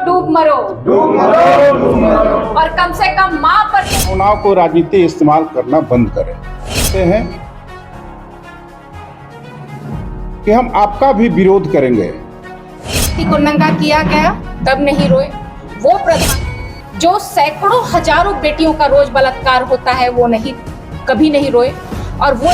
डूब मरो, डूब मरो, डूब मरो। और कम से कम माँ पर चुनाव को राजनीति इस्तेमाल करना बंद करें। कहते हैं कि हम आपका भी विरोध करेंगे। को नंगा किया गया तब नहीं रोए। वो प्रधान जो सैकड़ों हजारों बेटियों का रोज बलात्कार होता है वो नहीं, कभी नहीं रोए। और वो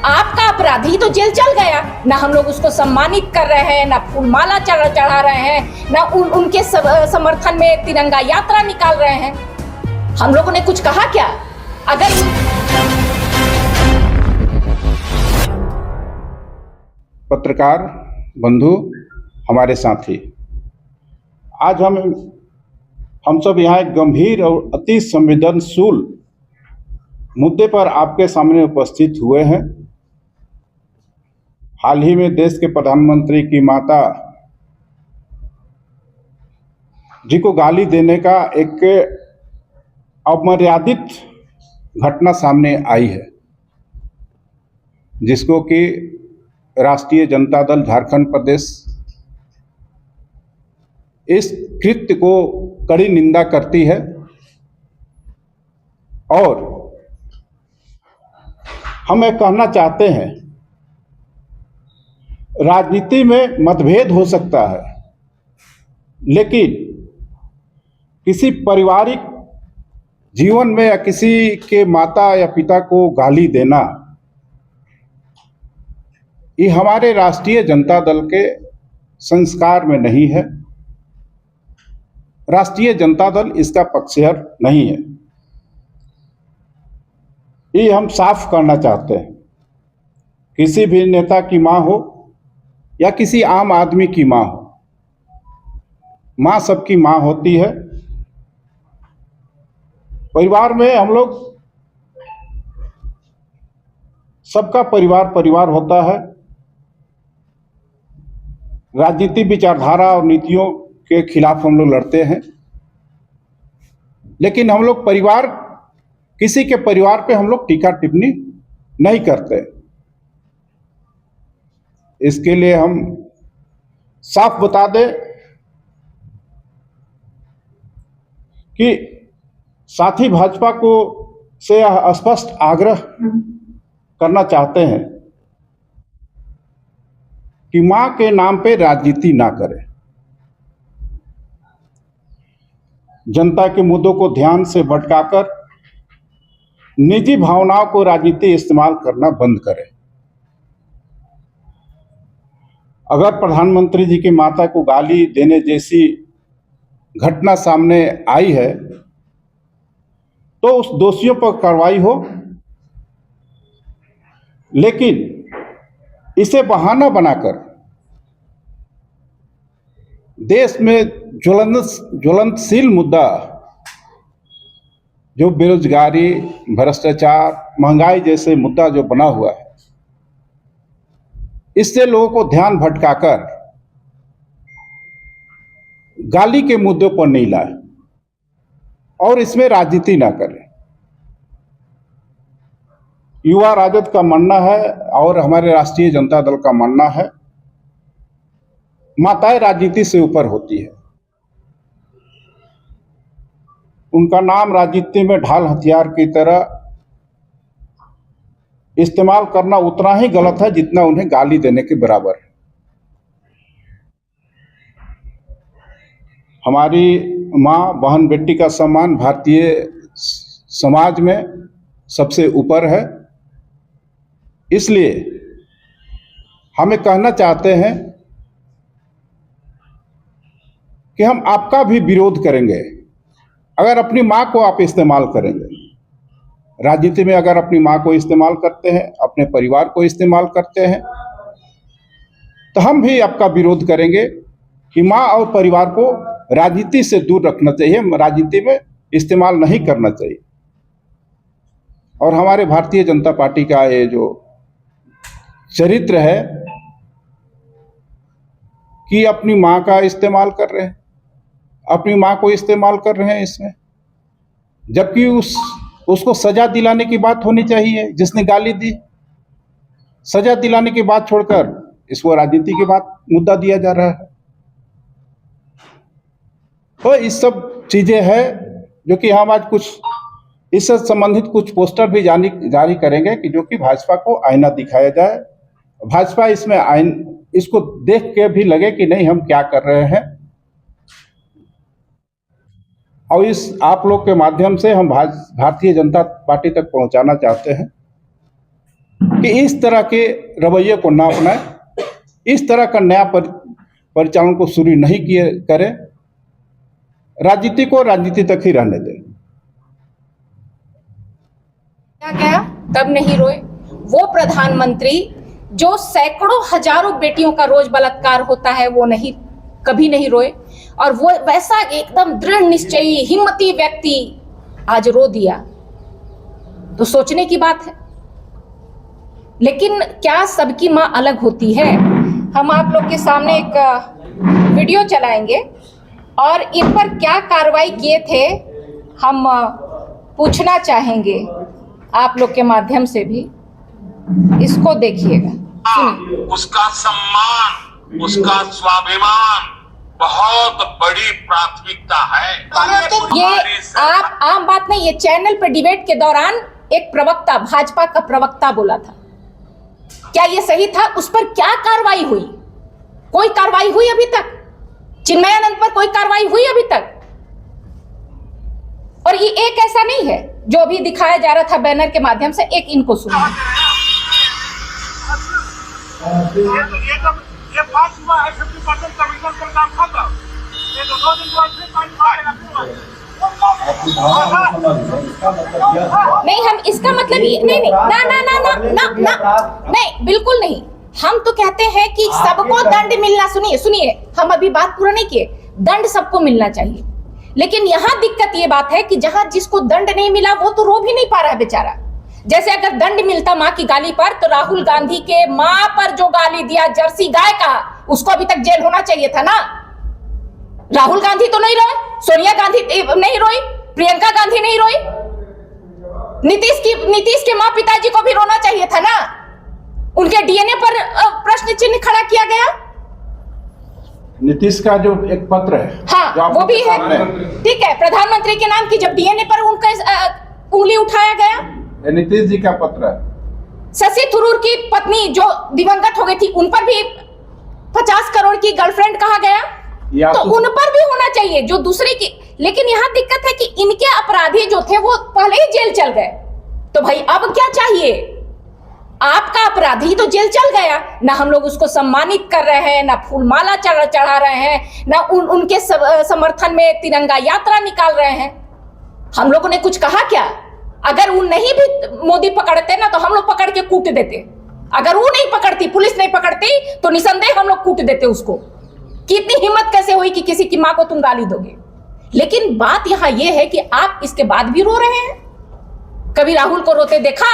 आपका अपराधी तो जेल चल गया, ना हम लोग उसको सम्मानित कर रहे हैं, ना फूलमाला चढ़ा रहे हैं, ना उनके समर्थन में तिरंगा यात्रा निकाल रहे हैं। हम लोगों ने कुछ कहा क्या? अगर पत्रकार बंधु, हमारे साथी, आज हम सब यहाँ एक गंभीर और अति संवेदनशील मुद्दे पर आपके सामने उपस्थित हुए हैं। हाल ही में देश के प्रधानमंत्री की माता जी को गाली देने का एक अमर्यादित घटना सामने आई है, जिसको कि राष्ट्रीय जनता दल झारखंड प्रदेश इस कृत्य को कड़ी निंदा करती है और हम ये कहना चाहते हैं, राजनीति में मतभेद हो सकता है, लेकिन किसी पारिवारिक जीवन में या किसी के माता या पिता को गाली देना, ये हमारे राष्ट्रीय जनता दल के संस्कार में नहीं है। राष्ट्रीय जनता दल इसका पक्षधर नहीं है। ये हम साफ करना चाहते हैं। किसी भी नेता की मां हो या किसी आम आदमी की मां हो, मां सबकी मां होती है। परिवार में हम लोग सबका परिवार होता है। राजनीतिक विचारधारा और नीतियों के खिलाफ हम लोग लड़ते हैं, लेकिन हम लोग किसी के परिवार पे हम लोग टीका टिप्पणी नहीं करते। इसके लिए हम साफ बता दें कि साथी भाजपा को से यह स्पष्ट आग्रह करना चाहते हैं कि मां के नाम पे राजनीति ना करें। जनता के मुद्दों को ध्यान से भटकाकर निजी भावनाओं को राजनीति इस्तेमाल करना बंद करें। अगर प्रधानमंत्री जी की माता को गाली देने जैसी घटना सामने आई है तो उस दोषियों पर कार्रवाई हो, लेकिन इसे बहाना बनाकर देश में ज्वलंतशील मुद्दा जो बेरोजगारी, भ्रष्टाचार, महंगाई जैसे मुद्दा जो बना हुआ है, इससे लोगों को ध्यान भटकाकर गाली के मुद्दों पर नहीं लाए और इसमें राजनीति ना करें। युवा राजद का मानना है और हमारे राष्ट्रीय जनता दल का मानना है, माताएं राजनीति से ऊपर होती है। उनका नाम राजनीति में ढाल हथियार की तरह इस्तेमाल करना उतना ही गलत है जितना उन्हें गाली देने के बराबर है। हमारी माँ, बहन, बेटी का सम्मान भारतीय समाज में सबसे ऊपर है। इसलिए हमें कहना चाहते हैं कि हम आपका भी विरोध करेंगे अगर अपनी माँ को आप इस्तेमाल करेंगे। राजनीति में अगर अपनी माँ को इस्तेमाल करते हैं, अपने परिवार को इस्तेमाल करते हैं, तो हम भी आपका विरोध करेंगे कि माँ और परिवार को राजनीति से दूर रखना चाहिए, राजनीति में इस्तेमाल नहीं करना चाहिए। और हमारे भारतीय जनता पार्टी का ये जो चरित्र है कि अपनी माँ का इस्तेमाल कर रहे हैं, अपनी माँ को इस्तेमाल कर रहे हैं इसमें, जबकि उसको सजा दिलाने की बात होनी चाहिए। जिसने गाली दी, सजा दिलाने की बात छोड़कर इसको राजनीति की बात मुद्दा दिया जा रहा है। तो इस सब चीजें हैं जो कि हम आज कुछ इससे संबंधित कुछ पोस्टर भी जारी करेंगे कि जो कि भाजपा को आईना दिखाया जाए, भाजपा इसमें इसको देख के भी लगे कि नहीं हम क्या कर रहे हैं। और इस आप लोग के माध्यम से हम भारतीय जनता पार्टी तक पहुंचाना चाहते हैं कि इस तरह के रवैये को ना अपनाएं, इस तरह का नया परिचालन को शुरू नहीं करें, राजनीति को राजनीति तक ही रहने दें। गया तब नहीं रोए वो प्रधानमंत्री जो सैकड़ों हजारों बेटियों का रोज बलात्कार होता है वो नहीं कभी नहीं रोए, और वो वैसा एकदम दृढ़ निश्चयी हिम्मती व्यक्ति आज रो दिया, तो सोचने की बात है। लेकिन क्या सबकी मां अलग होती है? हम आप लोग के सामने एक वीडियो चलाएंगे और इन पर क्या कार्रवाई किए थे हम पूछना चाहेंगे आप लोग के माध्यम से भी। इसको देखिएगा, सुनिए। उसका सम्मान, उसका स्वाभिमान बहुत बड़ी प्राथमिकता है। ये आप आम बात नहीं, ये चैनल पर डिबेट के दौरान एक प्रवक्ता, भाजपा का प्रवक्ता बोला था। क्या ये सही था? उस पर क्या कार्रवाई हुई? कोई कार्रवाई हुई अभी तक? चिन्मयानंद पर कोई कार्रवाई हुई अभी तक? और ये एक ऐसा नहीं है जो अभी दिखाया जा रहा था बैनर के माध्यम से। एक इनको सुनिए। ये पास हुआ है 50% कमीशन का काम खत्म। ये तो 2 दिन बाद फिर पानी नहीं, हम इसका मतलब नहीं नहीं, बिल्कुल नहीं। हम तो कहते हैं कि सबको दंड मिलना, सुनिए, हम अभी बात पूरा नहीं किए। दंड सबको मिलना चाहिए, लेकिन यहाँ दिक्कत ये बात है कि जहां जिसको दंड नहीं मिला वो तो रो भी नहीं पा रहा है बेचारा। जैसे अगर दंड मिलता माँ की गाली पर, तो राहुल गांधी के माँ पर जो गाली दिया, जर्सी गाय कहा, उसको अभी तक जेल होना चाहिए था ना। राहुल गांधी तो नहीं रोए, सोनिया गांधी नहीं रोई, प्रियंका गांधी नहीं रोई, नीतीश के माँ पिताजी को भी रोना चाहिए था ना। उनके डीएनए पर प्रश्न चिन्ह खड़ा किया गया। नीतीश का जो एक पत्र है, हाँ वो भी है, ठीक है, प्रधानमंत्री के नाम की जब डीएनए पर उनका उंगली उठाया गया, नीतीश जी का पत्र है। शशि थरूर की पत्नी जो दिवंगत हो गई थी, उन पर भी 50 करोड़ की गर्लफ्रेंड कहा गया, तो उन पर भी होना चाहिए जो दूसरे की। लेकिन यहाँ दिक्कत है कि इनके अपराधी जो थे वो पहले ही जेल चल गए, तो भाई अब क्या चाहिए? आपका अपराधी तो जेल चल गया ना, हम लोग उसको सम्मानित कर रहे हैं, ना फूलमाला चढ़ा रहे हैं, ना उनके समर्थन में तिरंगा यात्रा निकाल रहे हैं। हम लोगों ने कुछ कहा क्या? अगर वो नहीं भी मोदी पकड़ते ना तो हम लोग पकड़ के कूट देते। अगर वो नहीं पकड़ती, पुलिस नहीं पकड़ती, तो निसंदेह हम लोग कूट देते उसको। कि इतनी हिम्मत कैसे हुई कि किसी की मां को तुम गाली दोगे? लेकिन बात यहां यह है कि आप इसके बाद भी रो रहे हैं। कभी राहुल को रोते देखा?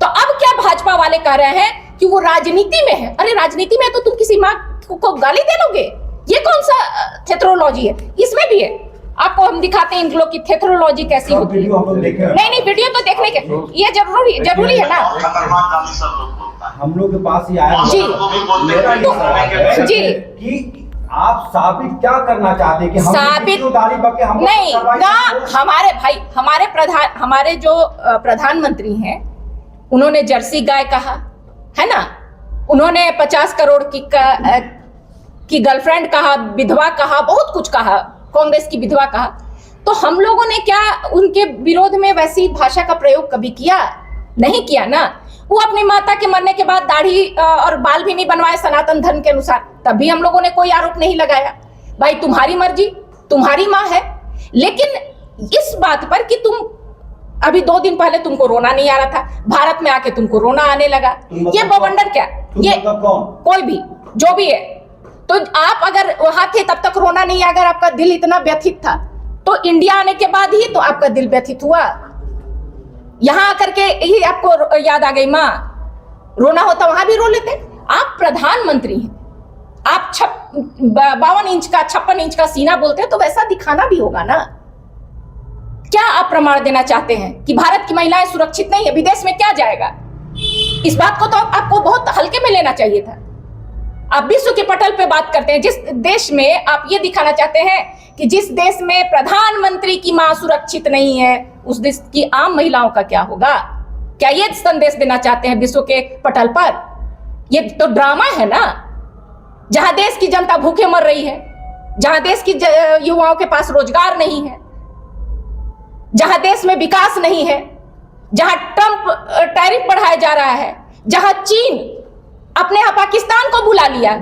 तो अब क्या भाजपा वाले कह रहे हैं कि वो राजनीति में है। अरे राजनीति में तो तुम किसी मां को गाली दे लोगे? ये कौन सा थेथरोलॉजी है? इसमें भी है। आपको हम दिखाते हैं इन लोग की थेथरोलॉजी कैसी होती है। नहीं, वीडियो तो देखने के ये जरूरी है ना। हम लोग के पास ही आया जी जी कि आप साबित क्या करना चाहते हैं कि हम साबित हम नहीं ना। हमारे जो प्रधानमंत्री हैं उन्होंने जर्सी गाय कहा है ना, उन्होंने 50 करोड़ की गर्लफ्रेंड कहा, विधवा कहा, बहुत कुछ कहा, कांग्रेस की विधवा कहा। तो हम लोगों ने क्या उनके विरोध में वैसी भाषा का प्रयोग कभी किया? नहीं किया ना। वो अपनी माता के मरने के बाद दाढ़ी और बाल भी नहीं बनवाए सनातन धर्म के अनुसार, तब भी हम लोगों ने कोई आरोप नहीं लगाया। भाई तुम्हारी मर्जी, तुम्हारी माँ है। लेकिन इस बात पर कि तुम अभी 2 दिन पहले तुमको रोना नहीं आ रहा था, भारत में आके तुमको रोना आने लगा, ये बवंडर क्या? ये कोई भी जो भी है, तो आप अगर वहां थे तब तक रोना नहीं, अगर आपका दिल इतना व्यथित था तो इंडिया आने के बाद ही तो आपका दिल व्यथित हुआ। यहां आकर के ही आपको याद आ गई माँ। रोना होता वहां भी रो लेते। आप प्रधानमंत्री हैं, आप 52 इंच का 56 इंच का सीना बोलते हैं, तो वैसा दिखाना भी होगा ना। क्या आप प्रमाण देना चाहते हैं कि भारत की महिलाएं सुरक्षित नहीं है? विदेश में क्या जाएगा? इस बात को तो आपको बहुत हल्के में लेना चाहिए था। आप विश्व के पटल पे बात करते हैं। जिस देश में आप ये दिखाना चाहते हैं कि जिस देश में प्रधानमंत्री की मां सुरक्षित नहीं है, उस देश की आम महिलाओं का क्या होगा? क्या ये संदेश देना चाहते हैं विश्व के पटल पर? ये तो ड्रामा है ना। जहां देश की जनता भूखे मर रही है, जहां देश की युवाओं के पास रोजगार नहीं है, जहां देश में विकास नहीं है, जहां ट्रंप टैरिफ बढ़ाया जा रहा है, जहां चीन अपने यहां पाकिस्तान को बुला लिया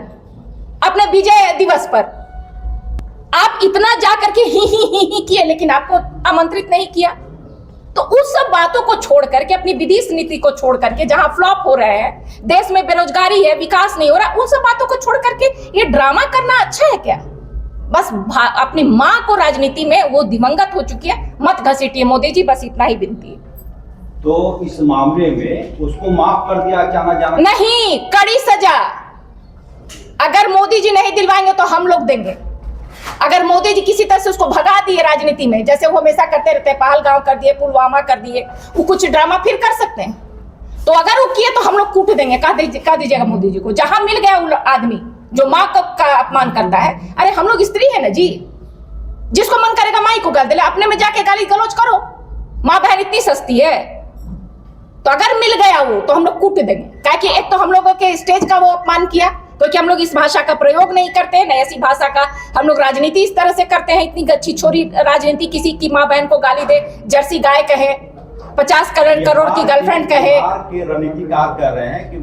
अपने विजय दिवस पर, आप इतना जाकर के ही किए, लेकिन आपको आमंत्रित नहीं किया। तो उस सब बातों को छोड़ करके, अपनी विदेश नीति को छोड़ करके, जहां फ्लॉप हो रहे हैं, देश में बेरोजगारी है, विकास नहीं हो रहा, उन सब बातों को छोड़ करके ये ड्रामा करना अच्छा है क्या? बस अपनी मां को राजनीति में, वो दिवंगत हो चुकी है, मत घसीटिए मोदी जी, बस इतना ही विनती है। तो इस मामले में उसको माफ कर दिया जाना नहीं, कड़ी सजा। अगर मोदी जी नहीं दिलवाएंगे तो हम लोग देंगे। अगर मोदी जी किसी तरह से उसको भगा दिए राजनीति में, जैसे वो हमेशा करते रहते हैं, पहलगांव कर दिए, पुलवामा कर दिए, वो कुछ ड्रामा फिर कर सकते हैं। तो अगर वो किए तो हम लोग कूट देंगे। कह दीजिएगा मोदी जी को, जहां मिल गया वो आदमी जो माँ का अपमान करता है। अरे हम लोग स्त्री है ना जी, जिसको मन करेगा माई को गाल दे, अपने में जाके गाली गलौज करो। माँ बहन इतनी सस्ती है। तो अगर मिल गया वो तो हम लोग कूट देंगे। क्या कि एक तो हम लोगों के स्टेज का वो अपमान किया, क्योंकि हम लोग इस भाषा का प्रयोग नहीं करते हैं, न ऐसी भाषा का हम लोग राजनीति इस तरह से करते हैं। इतनी गच्छी छोरी राजनीति, किसी की माँ बहन को गाली दे, जर्सी गाय कहे, 50 करोड़ की गर्लफ्रेंड कहे। रणनीतिकार कह रहे हैं कि